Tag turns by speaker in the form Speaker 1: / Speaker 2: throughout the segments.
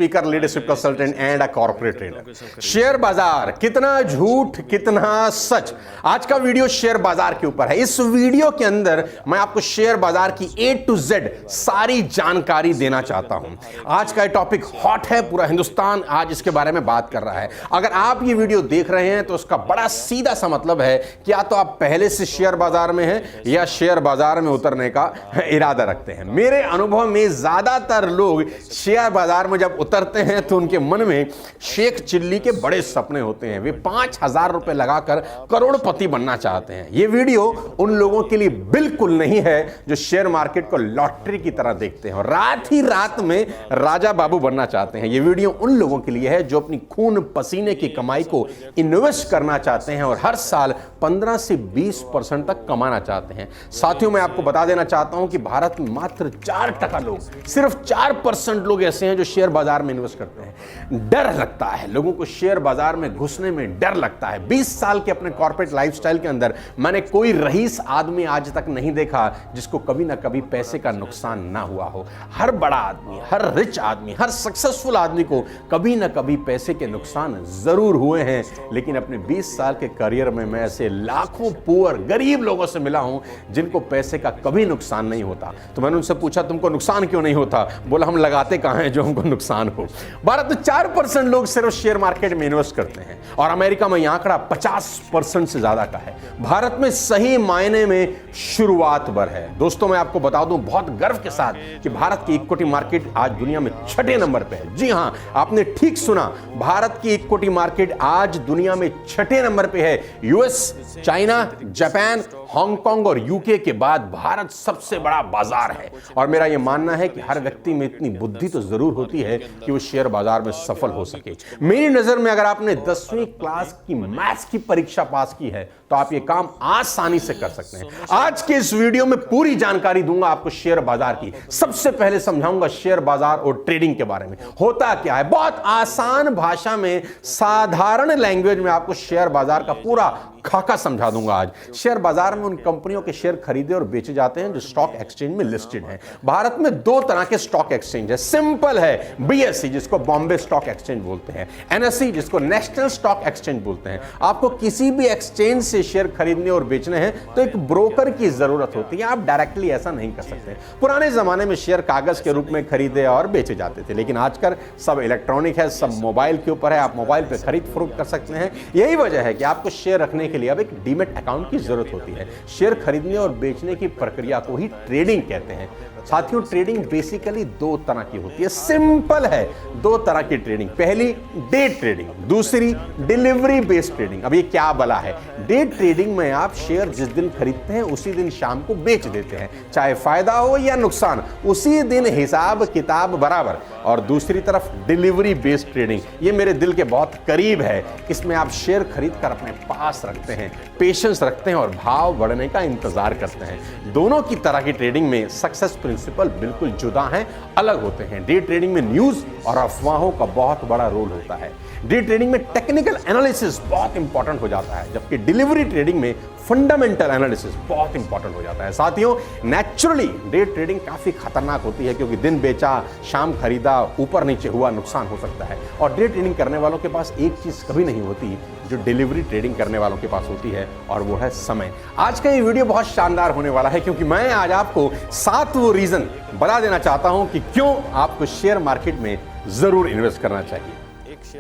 Speaker 1: Speaker, leadership consultant and a corporate trader. Share बाजार, कितना झूठ कितना सच। आज का वीडियो शेयर बाजार के ऊपर है। इस वीडियो के अंदर मैं आपको शेयर बाजार की A to Z सारी जानकारी देना चाहता हूं। आज का टॉपिक हॉट है, पूरा हिंदुस्तान आज इसके बारे में बात कर रहा है। अगर आप ये वीडियो देख रहे हैं तो उसका बड़ा सीधा सा मतलब है कि या तो आप पहले से शेयर बाजार में हैं या शेयर बाजार में उतरने का इरादा रखते हैं। मेरे अनुभव में ज्यादातर लोग शेयर बाजार में जब उतरते हैं तो उनके मन में शेख चिल्ली के बड़े सपने होते हैं। वे 5,000 रुपए लगाकर करोड़पति बनना चाहते हैं। यह वीडियो उन लोगों के लिए बिल्कुल नहीं है जो शेयर मार्केट को लॉटरी की तरह देखते हैं और रात ही रात में राजा बाबू बनना चाहते हैं। यह वीडियो उन लोगों के लिए है जो अपनी खून पसीने की कमाई को इन्वेस्ट करना चाहते हैं और हर साल 15 से 20% तक कमाना चाहते हैं। साथियों, मैं आपको बता देना चाहता हूं कि भारत में मात्र 4% लोग, सिर्फ 4% लोग ऐसे हैं जो शेयर बाजार में इन्वेस्ट करते हैं। डर लगता है लोगों को, शेयर बाजार में घुसने में डर लगता है। 20 साल के अपने कॉर्पोरेट लाइफस्टाइल के अंदर मैंने कोई रईस आदमी आज तक नहीं देखा जिसको कभी ना कभी पैसे का नुकसान ना हुआ हो। हर बड़ा आदमी, हर रिच आदमी, हर सक्सेसफुल आदमी को कभी ना कभी पैसे के नुकसान जरूर हुए हैं। लेकिन अपने 20 साल के करियर में मैं ऐसे लाखों पुअर गरीब लोगों से मिला हूं जिनको पैसे का कभी नुकसान नहीं होता। तो मैंने उनसे पूछा तुमको नुकसान क्यों नहीं होता? बोला हम लगाते कहां हैं जो हमको नुकसान हो। भारत में 4% लोग सिर्फ शेयर मार्केट में इन्वेस्ट करते हैं और अमेरिका में यह आंकड़ा 50% से ज्यादा का है। भारत में सही मायने में शुरुआत भर है। दोस्तों, मैं आपको बता दूं बहुत गर्व के साथ कि भारत की इक्विटी मार्केट आज दुनिया में 6ठे नंबर पे है। जी हां, आपने ठीक सुना, भारत की इक्विटी मार्केट आज दुनिया में 6ठे नंबर पे है। यूएस, चाइना, जापान, हांगकांग और यूके के बाद भारत सबसे बड़ा बाजार है। और मेरा यह मानना है कि हर व्यक्ति में इतनी बुद्धि तो जरूर होती है कि वो शेयर बाजार में सफल हो सके। मेरी नजर में अगर आपने 10वीं क्लास की मैथ्स की परीक्षा पास की है तो आप ये काम आसानी से कर सकते हैं। आज के इस वीडियो में पूरी जानकारी दूंगा आपको शेयर बाजार की। सबसे पहले समझाऊंगा शेयर बाजार और ट्रेडिंग के बारे में, होता क्या है। बहुत आसान भाषा में, साधारण लैंग्वेज में आपको शेयर बाजार का पूरा खाका समझा दूंगा। आज शेयर बाजार में उन कंपनियों के शेयर खरीदे और बेचे जाते हैं जो स्टॉक एक्सचेंज में लिस्टेड हैं। भारत में 2 तरह के स्टॉक एक्सचेंज है। सिंपल है, बीएसई जिसको बॉम्बे स्टॉक एक्सचेंज बोलते हैं, एनएसई जिसको नेशनल स्टॉक एक्सचेंज बोलते हैं। आपको किसी भी एक्सचेंज से शेयर खरीदने और बेचने हैं तो एक ब्रोकर की जरूरत होती है। आप डायरेक्टली ऐसा नहीं कर सकते। पुराने जमाने में शेयर कागज के रूप में खरीदे और बेचे जाते थे, लेकिन आजकल सब इलेक्ट्रॉनिक है, सब मोबाइल के ऊपर है। आप मोबाइल पे खरीद फरोख्त कर सकते हैं। यही वजह है कि आपको शेयर रखने के लिए अब एक डीमैट अकाउंट की जरूरत होती है। शेयर खरीदने और बेचने की प्रक्रिया को ही ट्रेडिंग कहते हैं। साथियों, ट्रेडिंग बेसिकली 2 तरह की होती है। सिंपल है, 2 तरह की ट्रेडिंग। पहली डे ट्रेडिंग, दूसरी डिलीवरी बेस्ड ट्रेडिंग। अब ये क्या बला है? डे ट्रेडिंग में आप शेयर जिस दिन खरीदते हैं उसी दिन शाम को बेच देते हैं, चाहे फायदा हो या नुकसान, उसी दिन हिसाब किताब बराबर। और दूसरी तरफ डिलीवरी बेस्ड ट्रेडिंग, ये मेरे दिल के बहुत करीब है। इसमें आप शेयर खरीद कर अपने पास रखते हैं, पेशेंस रखते हैं और भाव बढ़ने का इंतजार करते हैं। दोनों की तरह की ट्रेडिंग में सक्सेस प्रिंसिपल बिल्कुल जुदा हैं, अलग होते हैं। डे ट्रेडिंग में न्यूज और अफवाहों का बहुत बड़ा रोल होता है। डे ट्रेडिंग में टेक्निकल एनालिसिस बहुत इंपॉर्टेंट हो जाता है, जबकि डिलीवरी ट्रेडिंग में फंडामेंटल एनालिसिस बहुत इंपॉर्टेंट हो जाता है। साथियों, नेचुरली डे ट्रेडिंग काफी खतरनाक होती है क्योंकि दिन बेचा, शाम खरीदा, ऊपर नीचे हुआ, नुकसान हो सकता है। और डे ट्रेडिंग करने वालों के पास एक चीज कभी नहीं होती जो डिलीवरी ट्रेडिंग करने वालों के पास होती है, और वो है समय। आज का ये वीडियो बहुत शानदार होने वाला है क्योंकि मैं आज आपको 7 वो रीजन बता देना चाहता हूं कि क्यों आपको शेयर मार्केट में जरूर इन्वेस्ट करना चाहिए।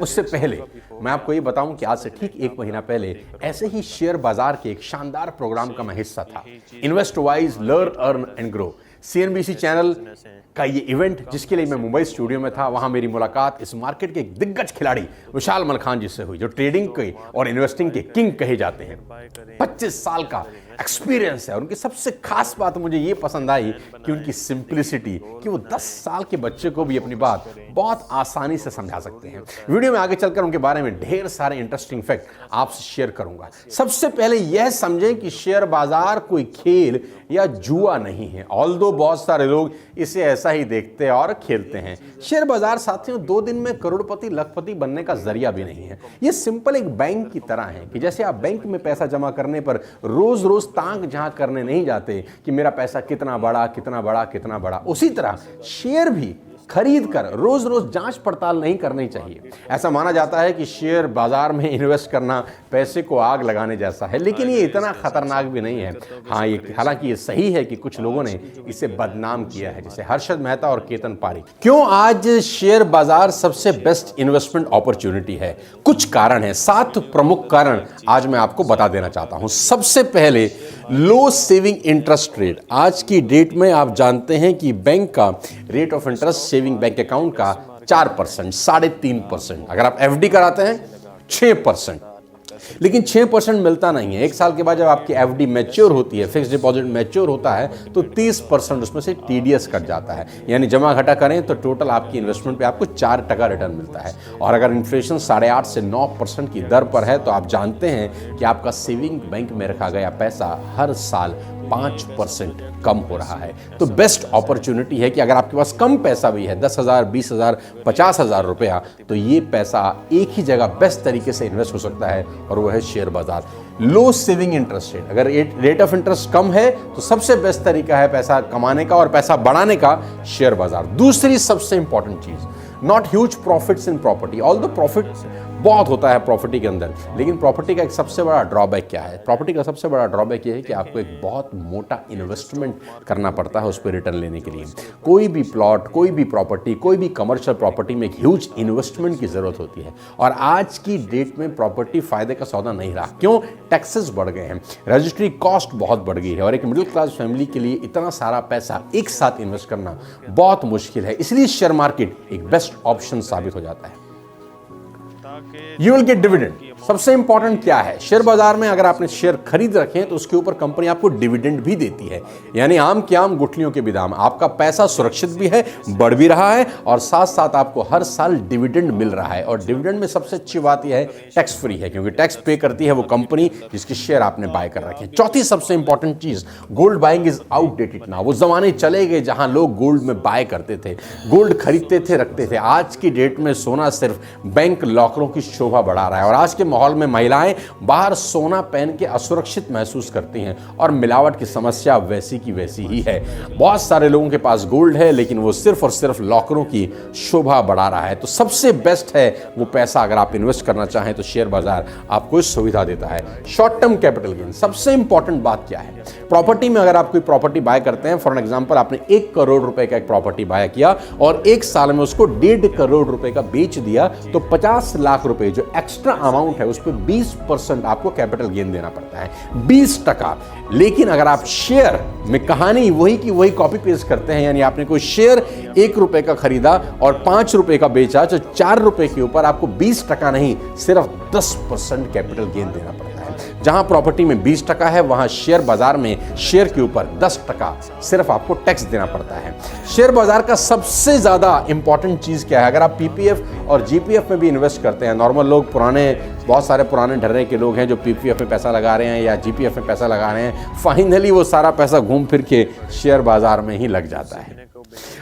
Speaker 1: उससे पहले मैं आपको ये बताऊं कि आज से ठीक 1 महीना पहले ऐसे ही शेयर बाजार के एक शानदार प्रोग्राम का मैं हिस्सा था, invest wise, learn, earn and grow. CNBC channel का ये इवेंट जिसके लिए मैं मुंबई स्टूडियो में था, वहां मेरी मुलाकात इस मार्केट के एक दिग्गज खिलाड़ी विशाल मलखान जी से हुई, जो ट्रेडिंग के और इन्वेस्टिंग के किंग कहे जाते हैं। 25 साल का एक्सपीरियंस है। उनकी सबसे खास बात मुझे ये पसंद आई कि उनकी सिंप्लिसिटी, कि वो 10 साल के बच्चे को भी अपनी बात बहुत आसानी से समझा सकते हैं। वीडियो में आगे चलकर उनके बारे में ढेर सारे इंटरेस्टिंग फैक्ट आपसे शेयर करूंगा। सबसे पहले यह समझें कि शेयर बाजार कोई खेल या जुआ नहीं है, ऑल्दो बहुत सारे लोग इसे ऐसा ही देखते और खेलते हैं। शेयर बाजार साथियों 2 दिन में करोड़पति लखपति बनने का जरिया भी नहीं है। यह सिंपल एक बैंक की तरह है कि जैसे आप बैंक में पैसा जमा करने पर रोज रोज ताक झांक करने नहीं जाते कि मेरा पैसा कितना बड़ा कितना बड़ा कितना बड़ा, उसी तरह शेयर भी खरीद कर रोज रोज जांच पड़ताल नहीं करनी चाहिए। ऐसा माना जाता है कि शेयर बाजार में इन्वेस्ट करना पैसे को आग लगाने जैसा है, लेकिन ये इतना खतरनाक भी नहीं है। हाँ, ये हालांकि ये सही है कि कुछ लोगों ने इसे बदनाम किया है, जैसे हर्षद मेहता और केतन पारी। क्यों आज शेयर बाजार सबसे बेस्ट इन्वेस्टमेंट अपॉर्चुनिटी है? कुछ कारण है, 7 प्रमुख कारण आज मैं आपको बता देना चाहता हूं। सबसे पहले, लो सेविंग इंटरेस्ट रेट। आज की डेट में आप जानते हैं कि बैंक का rate of interest saving bank account का 4%, 3.5%। अगर आप एफडी कराते हैं 6%, लेकिन 6% मिलता नहीं है। 1 साल के बाद जब आपकी एफडी मैच्योर होती है, फिक्स डिपॉजिट मैच्योर होता है, तो 30% उसमें से टीडीएस कट जाता है। यानी जमा घटा करें तो टोटल आपकी इन्वेस्टमेंट पे आपको 4% रिटर्न मिलता है। और अगर इन्फ्लेशन 8.5 से 9% की दर पर है, तो आप जानते हैं कि आपका सेविंग बैंक में रखा गया पैसा हर साल 5% कम हो रहा है। तो बेस्ट अपॉर्चुनिटी है कि अगर आपके पास कम पैसा भी है, 10,000, 20,000, 50,000 रुपया, तो ये पैसा एक ही जगह बेस्ट तरीके से इन्वेस्ट हो सकता है, और वो है शेयर बाजार। लो सेविंग इंटरेस्ट रेट। अगर रेट ऑफ इंटरेस्ट कम है तो सबसे बेस्ट तरीका है पैसा कमाने का और पैसा बढ़ाने का शेयर बाजार। दूसरी सबसे इंपॉर्टेंट चीज, not huge profits in property. All the profit बहुत होता है प्रॉपर्टी के अंदर, लेकिन प्रॉपर्टी का एक सबसे बड़ा ड्रॉबैक क्या है? प्रॉपर्टी का सबसे बड़ा ड्रॉबैक ये है कि आपको एक बहुत मोटा इन्वेस्टमेंट करना पड़ता है उस पर रिटर्न लेने के लिए। कोई भी प्लॉट, कोई भी प्रॉपर्टी, कोई भी कमर्शियल प्रॉपर्टी में एक ह्यूज इन्वेस्टमेंट की जरूरत होती है। और आज की डेट में प्रॉपर्टी फायदे का सौदा नहीं रहा। क्यों? टैक्सेस बढ़ गए हैं, रजिस्ट्री कॉस्ट बहुत बढ़ गई है, और एक मिडिल क्लास फैमिली के लिए इतना सारा पैसा एक साथ इन्वेस्ट करना बहुत मुश्किल है। इसलिए शेयर मार्केट एक बेस्ट ऑप्शन साबित हो जाता है। You will get dividend। सबसे इंपॉर्टेंट क्या है? शेयर बाजार में अगर आपने शेयर खरीद रखे हैं तो उसके ऊपर कंपनी आपको डिविडेंड भी देती है। यानी आम के आम गुठलियों के भी दाम। आपका पैसा सुरक्षित भी है, बढ़ भी रहा है, और साथ साथ आपको हर साल डिविडेंड मिल रहा है। और डिविडेंड में सबसे अच्छी बात यह है टैक्स फ्री है, क्योंकि टैक्स पे करती है वो कंपनी जिसके शेयर आपने बाय कर रखे हैं। चौथी सबसे इंपॉर्टेंट चीज, gold buying is outdated now. वो जमाने चले गए जहां लोग गोल्ड में बाय करते थे, गोल्ड खरीदते थे, रखते थे। आज की डेट में सोना सिर्फ बैंक लॉकरों की शोभा बढ़ा रहा है, और आज के माहौल में महिलाएं बाहर सोना पहन के असुरक्षित महसूस करती हैं, और मिलावट की समस्या वैसी की वैसी ही है। बहुत सारे लोगों के पास गोल्ड है, लेकिन वो सिर्फ और सिर्फ लॉकरों की शोभा बढ़ा रहा है। तो सबसे बेस्ट है वो पैसा अगर आप इन्वेस्ट करना चाहें तो शेयर बाजार आपको इस सुविधा देता है। Short term capital gain. सबसे इंपॉर्टेंट बात क्या है? प्रॉपर्टी में अगर आप कोई प्रॉपर्टी बाय करते हैं, फॉर एग्जांपल आपने 1 करोड़ रुपए का एक प्रॉपर्टी बाय किया और 1 साल में उसको 1.5 करोड़ रुपए का बेच दिया, तो 50 लाख रुपए जो एक्स्ट्रा अमाउंट है उस पर 20% आपको कैपिटल गेन देना पड़ता है, 20%। लेकिन अगर आप शेयर में कहानी वही की वही कॉपी पेस्ट करते हैं, यानी आपने कोई शेयर 1 रुपए का खरीदा और 5 रुपए का बेचा, तो 4 रुपए के ऊपर आपको 20% नहीं, सिर्फ 10% कैपिटल गेन देना पड़ता है। जहां प्रॉपर्टी में 20% है, वहां शेयर बाजार में शेयर के ऊपर 10% सिर्फ आपको टैक्स देना पड़ता है। शेयर बाजार का सबसे ज्यादा इंपॉर्टेंट चीज क्या है? अगर आप पीपीएफ और जीपीएफ में भी इन्वेस्ट करते हैं, नॉर्मल लोग, बहुत सारे पुराने ढर्रे के लोग हैं जो पीपीएफ में पैसा लगा रहे हैं या जीपीएफ में पैसा लगा रहे हैं, फाइनली वो सारा पैसा घूम फिर के शेयर बाजार में ही लग जाता है।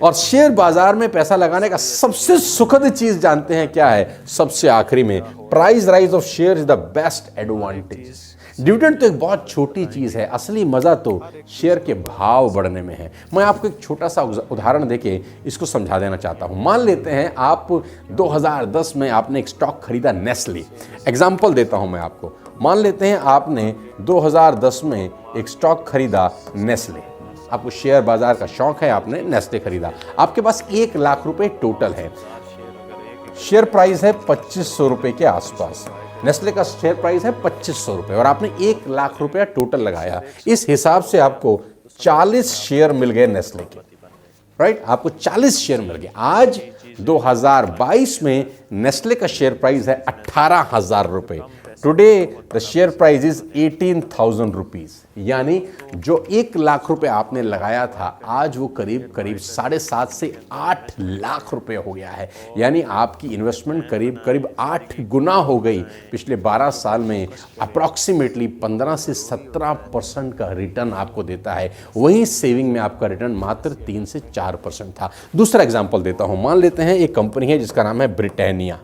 Speaker 1: और शेयर बाजार में पैसा लगाने का सबसे सुखद चीज जानते हैं क्या है? सबसे आखिरी में, price rise of share is the best advantage. Dividend तो एक बहुत छोटी चीज है, असली मजा तो शेयर के भाव बढ़ने में है। मैं आपको एक छोटा सा उदाहरण देके इसको समझा देना चाहता हूं। मान लेते हैं आप 2010 में आपने एक स्टॉक खरीदा नेस्ले। एग्जांपल देता हूं मैं आपको। मान लेते हैं आपने 2010 में एक स्टॉक खरीदा नेस्ले। आपको शेयर बाजार का शौक है, आपने नेस्ले खरीदा, आपके पास 1 लाख रुपए टोटल है। शेयर प्राइस है 2500 रुपए के आसपास। नेस्ले का शेयर प्राइस है 2500 रुपए और आपने 1 लाख रुपया टोटल लगाया। इस हिसाब से आपको 40 शेयर मिल गए नेस्ले के, राइट? आपको 40 शेयर मिल गए। आज 2022 में नेस्ले का शेयर प्राइस है 18,000 रुपए। Today the share price is 18,000 rupees. यानी जो 1 लाख रुपए आपने लगाया था, आज वो करीब 7.5 से 8 लाख रुपए हो गया है। यानी आपकी इन्वेस्टमेंट करीब 8 गुना हो गई। पिछले 12 साल में अप्रॉक्सीमेटली 15 से 17% का रिटर्न आपको देता है। वहीं सेविंग में आपका रिटर्न मात्र 3 से 4% था। दूसरा एग्जाम्पल देता हूं। मान लेते हैं एक कंपनी है जिसका नाम है ब्रिटानिया।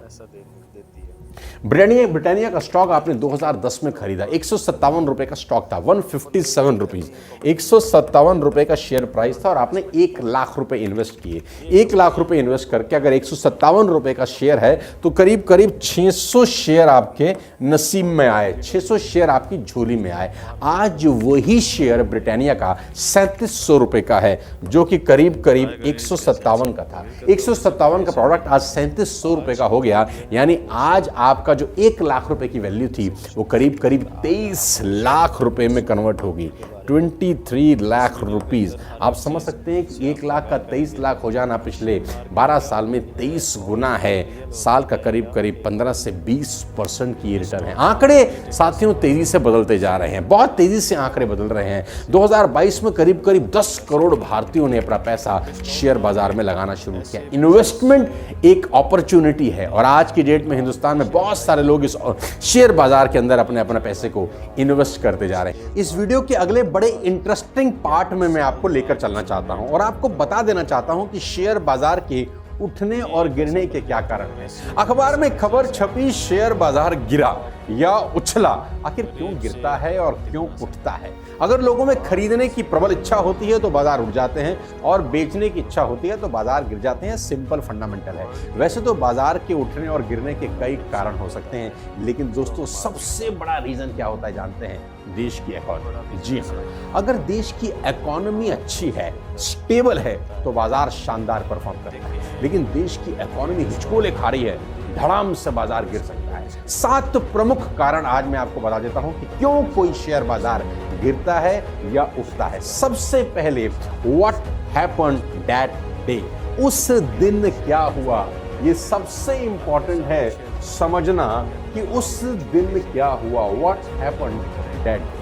Speaker 1: ब्रिटानिया का स्टॉक आपने 2010 में खरीदा, 157 रुपए का स्टॉक था, 157 रुपीज, 157 रुपए का शेयर प्राइस था और आपने 1 लाख रुपए इन्वेस्ट किए। 1 लाख रुपए इन्वेस्ट करके अगर 157 रुपए का शेयर है तो करीब करीब 600 शेयर आपके नसीब में आए, 600 शेयर आपकी झोली में आए। आज वही शेयर ब्रिटानिया का 3700 रुपए का है, जो कि करीब करीब 157 का था। 157 का प्रोडक्ट आज 3700 रुपए का हो गया, यानी आज आपका जो 1 लाख रुपए की वैल्यू थी वो करीब करीब 23 लाख रुपए में कन्वर्ट होगी। 23 लाख रुपीज। आप समझ सकते हैं कि 1 लाख का 23 लाख हो जाना पिछले 12 साल में 23 गुना है। साल का करीब करीब 15 से 20% की रिटर्न है। आंकड़े साथियों तेजी से बदलते जा रहे हैं, बहुत तेजी से आंकड़े बदल रहे हैं। 2022 में करीब करीब 10 करोड़ भारतीयों ने अपना पैसा शेयर बाजार में लगाना शुरू किया। इन्वेस्टमेंट एक अपॉर्चुनिटी है और आज की डेट में हिंदुस्तान में बहुत सारे लोग इस शेयर बाजार के अंदर अपने पैसे को इन्वेस्ट करते जा रहे हैं। इस वीडियो के अगले बड़े इंटरेस्टिंग पार्ट में मैं आपको लेकर चलना चाहता हूं और आपको बता देना चाहता हूं कि शेयर बाजार के उठने और गिरने के क्या कारण हैं। अखबार में खबर छपी, शेयर बाजार गिरा या उछला। आखिर क्यों गिरता है और क्यों उठता है? अगर लोगों में खरीदने की प्रबल इच्छा होती है तो बाजार उठ जाते हैं और बेचने की इच्छा होती है तो बाजार गिर जाते हैं। सिंपल फंडामेंटल है। वैसे तो बाजार के उठने और गिरने के कई कारण हो सकते हैं, लेकिन दोस्तों सबसे बड़ा रीजन क्या होता है जानते हैं? देश की इकोनॉमी। जी हाँ, अगर देश की इकोनॉमी अच्छी है, स्टेबल है, तो बाजार शानदार परफॉर्म करता है। लेकिन देश की इकोनॉमी हिचकोले खा रही है, धड़ाम से बाजार गिर सकता है। 7 प्रमुख कारण आज मैं आपको बता देता हूं कि क्यों कोई शेयर बाजार गिरता है या उठता है। सबसे पहले, व्हाट हैपेंड दैट डे, उस दिन क्या हुआ। ये सबसे इंपॉर्टेंट है समझना कि उस दिन क्या हुआ, व्हाट हैपेंड दैट डे।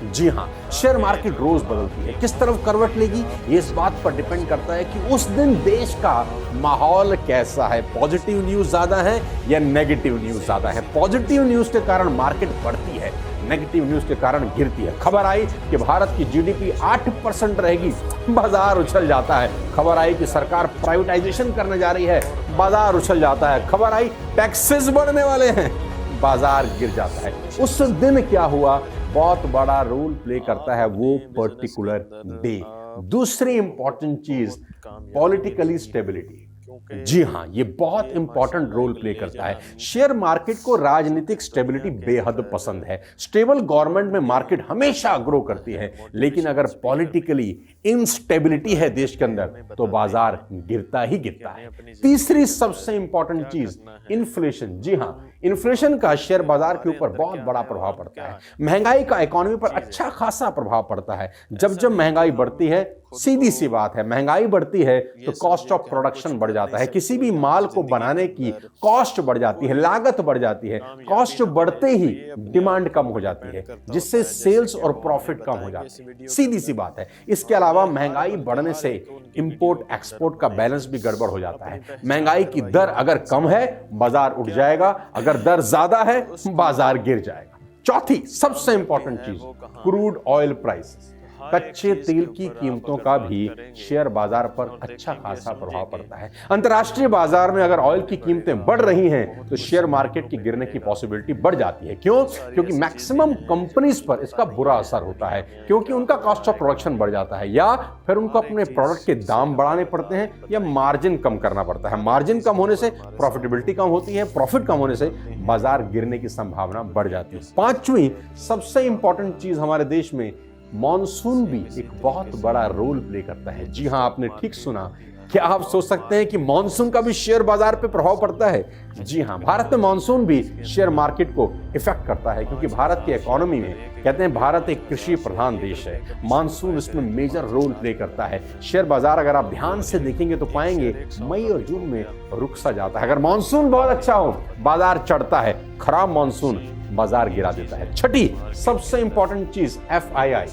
Speaker 1: जी हाँ, शेयर मार्केट रोज बदलती है, किस तरफ करवट लेगी ये इस बात पर डिपेंड करता है कि उस दिन देश का माहौल कैसा है। पॉजिटिव न्यूज ज्यादा है या नेगेटिव न्यूज ज्यादा है। पॉजिटिव न्यूज के कारण मार्केट बढ़ती है, नेगेटिव न्यूज के कारण गिरती है। खबर आई कि भारत की जीडीपी 8% रहेगी, बाजार उछल जाता है। खबर आई कि सरकार प्राइवेटाइजेशन करने जा रही है, बाजार उछल जाता है। खबर आई टैक्सेस बढ़ने वाले हैं, बाजार गिर जाता है। उस दिन क्या हुआ, बहुत बड़ा रोल प्ले करता है वो पर्टिकुलर डे। दूसरी इंपॉर्टेंट चीज, पॉलिटिकली स्टेबिलिटी। जी हाँ, ये बहुत इंपॉर्टेंट रोल प्ले करता है। शेयर मार्केट को राजनीतिक स्टेबिलिटी बेहद पसंद है। स्टेबल गवर्नमेंट में मार्केट हमेशा ग्रो करती है, लेकिन अगर पॉलिटिकली इनस्टेबिलिटी है देश के अंदर तो बाजार गिरता ही गिरता है। तीसरी सबसे इंपॉर्टेंट चीज, इन्फ्लेशन। जी हाँ, इन्फ्लेशन का शेयर बाजार के ऊपर बहुत बड़ा प्रभाव पड़ता है। महंगाई का इकोनॉमी पर अच्छा खासा प्रभाव पड़ता है। जब महंगाई बढ़ती है, सीधी सी बात है, महंगाई बढ़ती है तो कॉस्ट ऑफ प्रोडक्शन बढ़ जाता है। किसी भी माल को बनाने की कॉस्ट बढ़ जाती है, लागत बढ़ जाती है। कॉस्ट बढ़ते ही डिमांड कम हो जाती है, जिससे सेल्स और प्रॉफिट कम हो जाते हैं। सीधी सी बात है। इसके अलावा महंगाई बढ़ने से इंपोर्ट एक्सपोर्ट का बैलेंस भी गड़बड़ हो जाता है। महंगाई की दर अगर कम है, बाजार उठ जाएगा, अगर दर ज्यादा है, बाजार गिर जाएगा। चौथी सबसे इंपॉर्टेंट चीज, क्रूड ऑयल प्राइस। कच्चे तेल की कीमतों का भी शेयर बाजार पर अच्छा खासा प्रभाव पड़ता है। अंतर्राष्ट्रीय बाजार में अगर ऑयल की कीमतें बढ़ रही हैं तो शेयर मार्केट की गिरने की पॉसिबिलिटी बढ़ जाती है। क्यों? क्योंकि मैक्सिमम कंपनीज पर इसका बुरा असर होता है, क्योंकि उनका कॉस्ट ऑफ प्रोडक्शन बढ़ जाता है, या फिर उनको अपने प्रोडक्ट के दाम बढ़ाने पड़ते हैं या मार्जिन कम करना पड़ता है। मार्जिन कम होने से प्रॉफिटेबिलिटी कम होती है, प्रॉफिट कम होने से बाजार गिरने की संभावना बढ़ जाती है। पांचवी सबसे इंपॉर्टेंट चीज हमारे देश में, मॉनसून भी एक बहुत बड़ा रोल प्ले करता है। जी हां, आपने ठीक सुना। क्या आप सोच सकते हैं कि मॉनसून का भी शेयर बाजार पे प्रभाव पड़ता है? जी हां, भारत में मॉनसून भी शेयर मार्केट को इफेक्ट करता है, क्योंकि भारत की इकोनॉमी में, कहते हैं भारत एक कृषि प्रधान देश है, मानसून इसमें मेजर रोल प्ले करता है। शेयर बाजार अगर आप ध्यान से देखेंगे तो पाएंगे मई और जून में रुक सा जाता है। अगर मानसून बहुत अच्छा हो, बाजार चढ़ता है, खराब मानसून बाजार गिरा देता है। छठी सबसे इंपॉर्टेंट चीज, FII,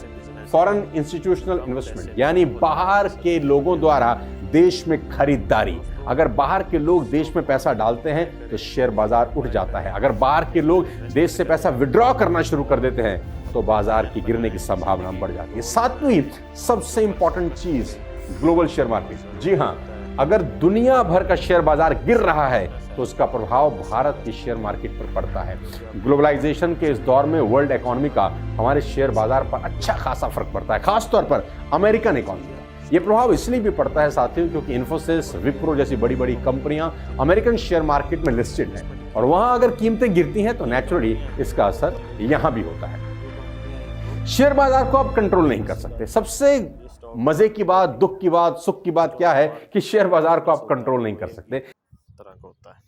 Speaker 1: फॉरेन इंस्टीट्यूशनल इन्वेस्टमेंट, यानी बाहर के लोगों द्वारा देश में खरीदारी। अगर बाहर के लोग देश में पैसा डालते हैं तो शेयर बाजार उठ जाता है। अगर बाहर के लोग देश से पैसा विड्रॉ करना शुरू कर देते हैं तो बाजार की गिरने की संभावना बढ़ जाती है। सातवीं सबसे इंपॉर्टेंट चीज, ग्लोबल शेयर मार्केट। जी हां, अगर दुनिया भर का शेयर बाजार गिर रहा है तो उसका प्रभाव भारत की शेयर मार्केट पर पड़ता है। ग्लोबलाइजेशन के इस दौर में वर्ल्ड इकोनॉमी का हमारे शेयर बाजार पर अच्छा खासा फर्क पड़ता है, खासतौर पर अमेरिकन इकोनॉमी का। ये प्रभाव इसलिए भी पड़ता है साथियों क्योंकि इन्फोसिस, विप्रो जैसी बड़ी बड़ी कंपनियां अमेरिकन शेयर मार्केट में लिस्टेड हैं और वहां अगर कीमतें गिरती हैं तो नेचुरली इसका असर यहां भी होता है। शेयर बाजार को आप कंट्रोल नहीं कर सकते। सबसे मजे की बात, दुख की बात, सुख की बात क्या है कि शेयर बाजार को आप कंट्रोल नहीं कर सकते।
Speaker 2: तरह का होता है।